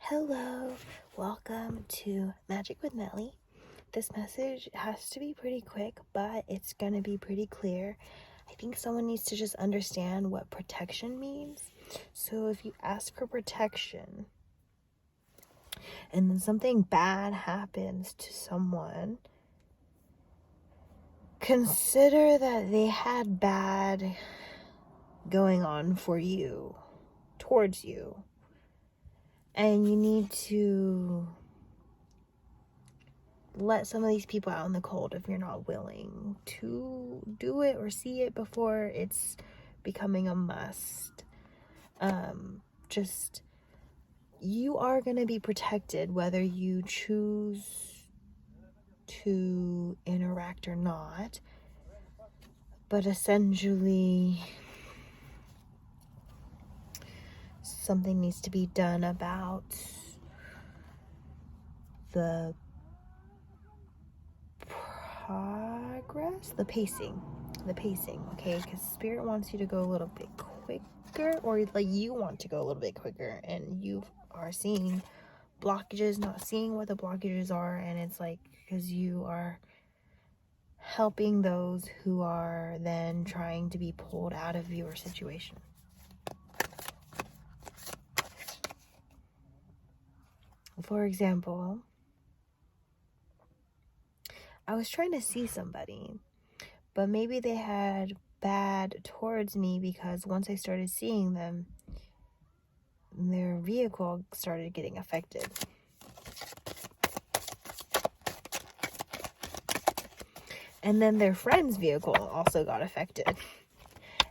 Hello, welcome to Magic with Melly. This message has to be pretty quick, but it's gonna be pretty clear. I think someone needs to just understand what protection means. So if you ask for protection and then something bad happens to someone, consider that they had bad going on for you, towards you. And you need to let some of these people out in the cold if you're not willing to do it or see it before it's becoming a must. Just, you are going to be protected whether you choose to interact or not. But essentially, something needs to be done about the progress, the pacing, okay? Because spirit wants you to go a little bit quicker, or like you want to go a little bit quicker, and you are seeing blockages, not seeing what the blockages are, and it's like because you are helping those who are then trying to be pulled out of your situation. For example, I was trying to see somebody, but maybe they had bad towards me because once I started seeing them, their vehicle started getting affected. And then their friend's vehicle also got affected.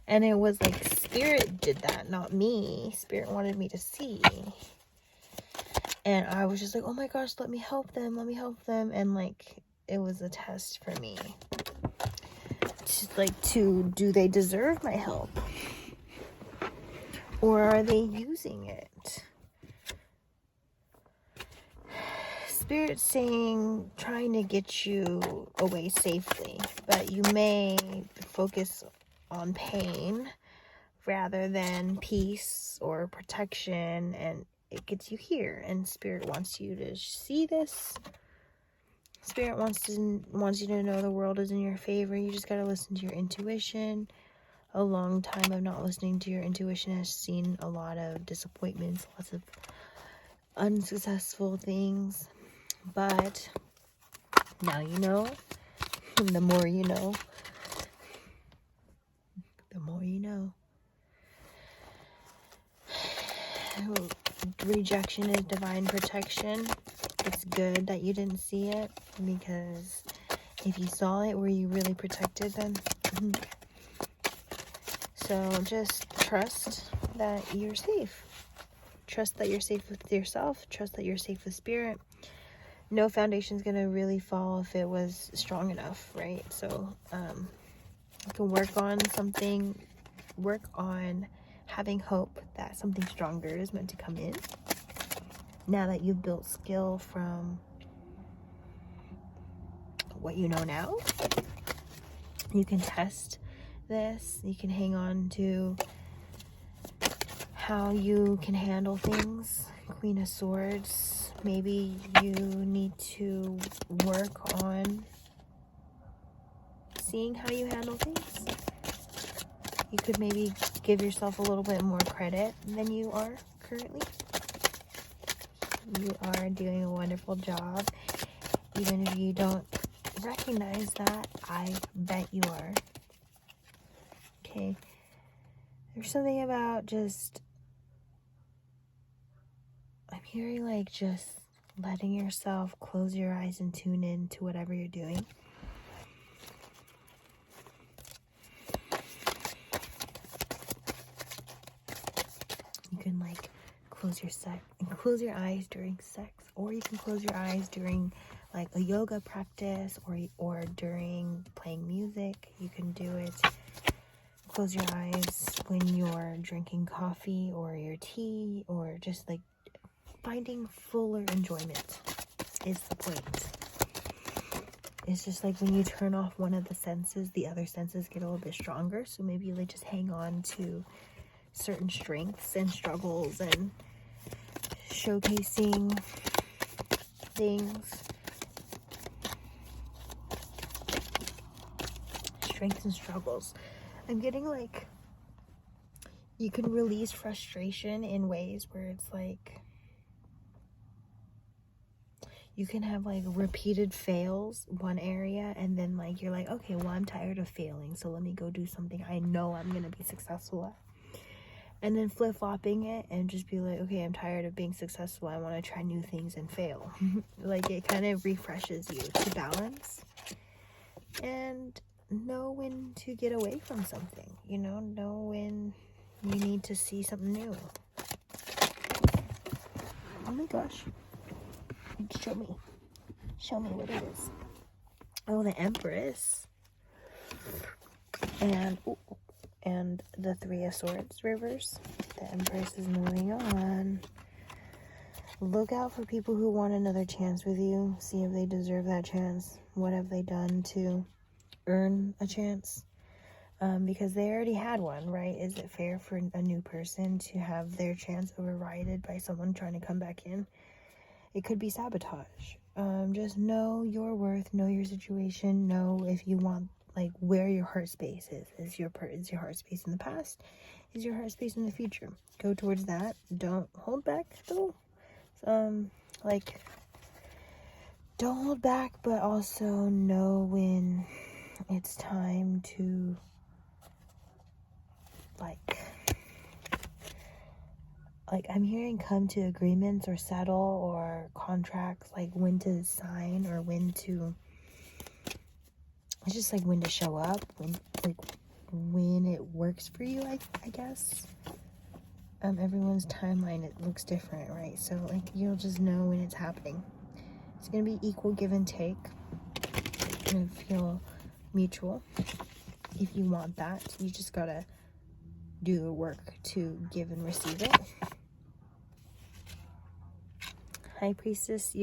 And it was like spirit did that, not me. Spirit wanted me to see. And I was just like, oh my gosh, let me help them. And like, it was a test for me. Do they deserve my help? Or are they using it? Spirit's saying, trying to get you away safely, but you may focus on pain rather than peace or protection, and it gets you here. And Spirit wants you to see this. Spirit wants you to know the world is in your favor. You just got to listen to your intuition. A long time of not listening to your intuition has seen a lot of disappointments, lots of unsuccessful things. But now you know. And the more you know, the more you know. Rejection is divine protection. It's good that you didn't see it, because if you saw it, were you really protected then? So just trust that you're safe. Trust that you're safe with yourself. Trust that you're safe with spirit. No foundation's gonna really fall if it was strong enough, right? So you can work on something, work on having hope that something stronger is meant to come in. Now that you've built skill from what you know now, you can test this. You can hang on to how you can handle things. Queen of Swords. Maybe you need to work on seeing how you handle things. You could maybe give yourself a little bit more credit than you are currently. You are doing a wonderful job. Even if you don't recognize that, I bet you are. Okay. There's something about just, I'm hearing like just letting yourself close your eyes and tune in to whatever you're doing. You can like close your eyes during sex, or you can close your eyes during like a yoga practice, or during playing music. You can do it. Close your eyes when you're drinking coffee or your tea, or just like finding fuller enjoyment is the point. It's just like when you turn off one of the senses, the other senses get a little bit stronger. So maybe you like just hang on to certain strengths and struggles and showcasing things. Strengths and struggles. I'm getting like, you can release frustration in ways where it's like, you can have like repeated fails one area, and then like you're like, okay, well, I'm tired of failing, so let me go do something I know I'm gonna be successful at. And then flip-flopping it and just be like, okay, I'm tired of being successful, I want to try new things and fail. Like, it kind of refreshes you to balance and know when to get away from something, you know when you need to see something new. Oh my gosh. Show me what it is. Oh, the Empress. And the Three of Swords reverse. The Empress is moving on. Look out for people who want another chance with you. See if they deserve that chance. What have they done to earn a chance? Because they already had one, right? Is it fair for a new person to have their chance overridden by someone trying to come back in? It could be sabotage. Just know your worth, know your situation, know if you want, like, where your heart space is. Is your heart space in the past? Is your heart space in the future? Go towards that. Don't hold back, though. Don't hold back, but also know when it's time to, like I'm hearing come to agreements or settle or contracts, like when to sign or when to, it's just like when to show up, when it works for you, I guess. Everyone's timeline, it looks different, right? So like, you'll just know when it's happening. It's gonna be equal give and take. It's gonna feel mutual. If you want that, you just gotta do the work to give and receive it. High Priestess,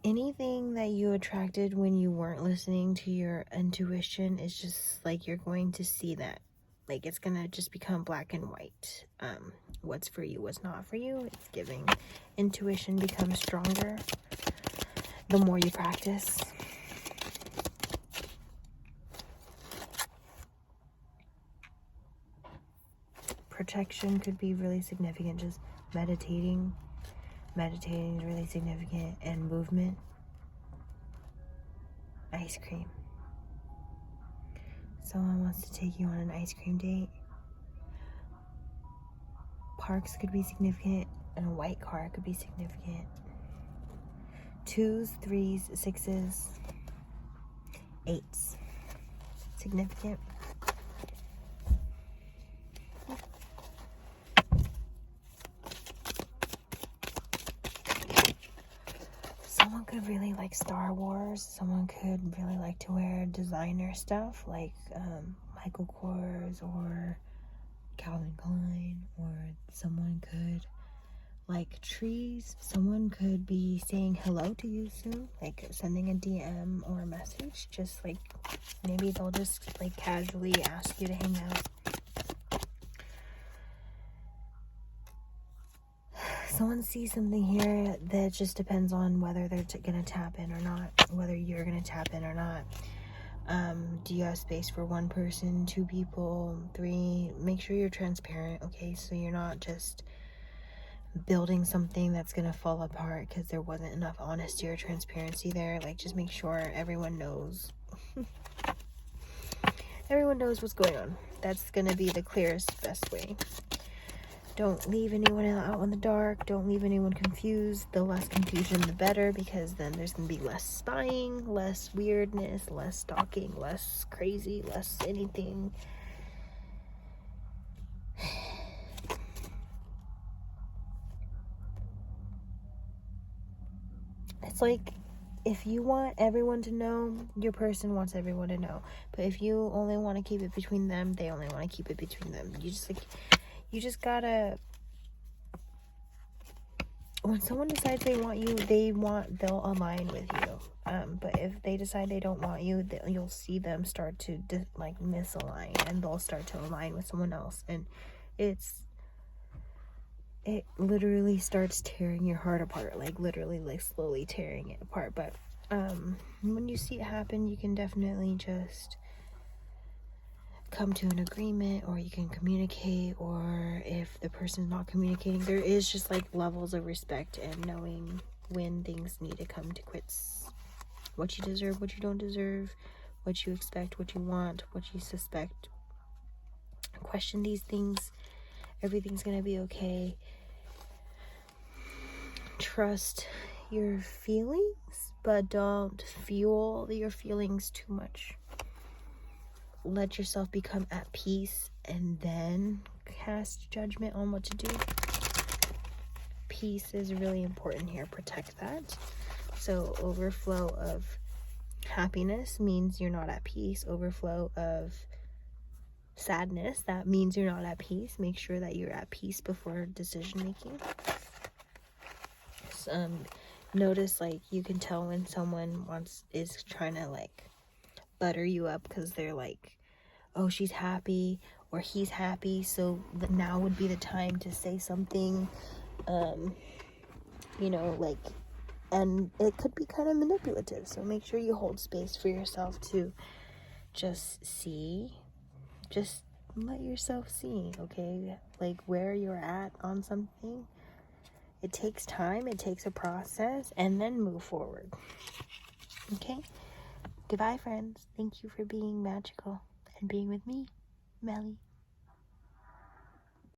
anything that you attracted when you weren't listening to your intuition is just like, you're going to see that. Like, it's gonna just become black and white. What's for you, what's not for you. It's giving. Intuition becomes stronger the more you practice. Protection could be really significant. Just meditating is really significant. And movement. Ice cream. Someone wants to take you on an ice cream date. Parks could be significant, and a white car could be significant. 2s, 3s, 6s, 8s. Significant. Someone could really like Star Wars. Someone could really like to wear designer stuff like Michael Kors or Calvin Klein, or someone could like trees. Someone could be saying hello to you soon, like sending a DM or a message. Just like, maybe they'll just like casually ask you to hang out. Someone sees something here that just depends on whether they're gonna tap in or not, whether you're gonna tap in or not. Do you have space for one person, 2 people, 3? Make sure you're transparent, okay? So you're not just building something that's gonna fall apart because there wasn't enough honesty or transparency there. Like, just make sure everyone knows. Everyone knows what's going on. That's gonna be the clearest, best way. Don't leave anyone out in the dark. Don't leave anyone confused. The less confusion, the better, because then there's going to be less spying, less weirdness, less stalking, less crazy, less anything. It's like, if you want everyone to know, your person wants everyone to know. But if you only want to keep it between them, they only want to keep it between them. You just gotta, when someone decides they want you, they'll align with you. But if they decide they don't want you, you'll see them start to misalign, and they'll start to align with someone else. And it literally starts tearing your heart apart, like literally, like slowly tearing it apart. But when you see it happen, you can definitely just come to an agreement, or you can communicate. Or if the person's not communicating, there is just like levels of respect and knowing when things need to come to quits. What you deserve, what you don't deserve, what you expect, what you want, what you suspect. Question these things. Everything's gonna be okay. Trust your feelings, but don't fuel your feelings too much. Let yourself become at peace and then cast judgment on what to do. Peace is really important here. Protect that. So overflow of happiness means you're not at peace. Overflow of sadness, that means you're not at peace. Make sure that you're at peace before decision making. Notice, like, you can tell when someone is trying to like butter you up because they're like, oh, she's happy or he's happy, so now would be the time to say something, like, and it could be kind of manipulative. So make sure you hold space for yourself to just let yourself see, okay, like where you're at on something. It takes time, it takes a process, and then move forward. Okay? Goodbye, friends. Thank you for being magical and being with me, Melly.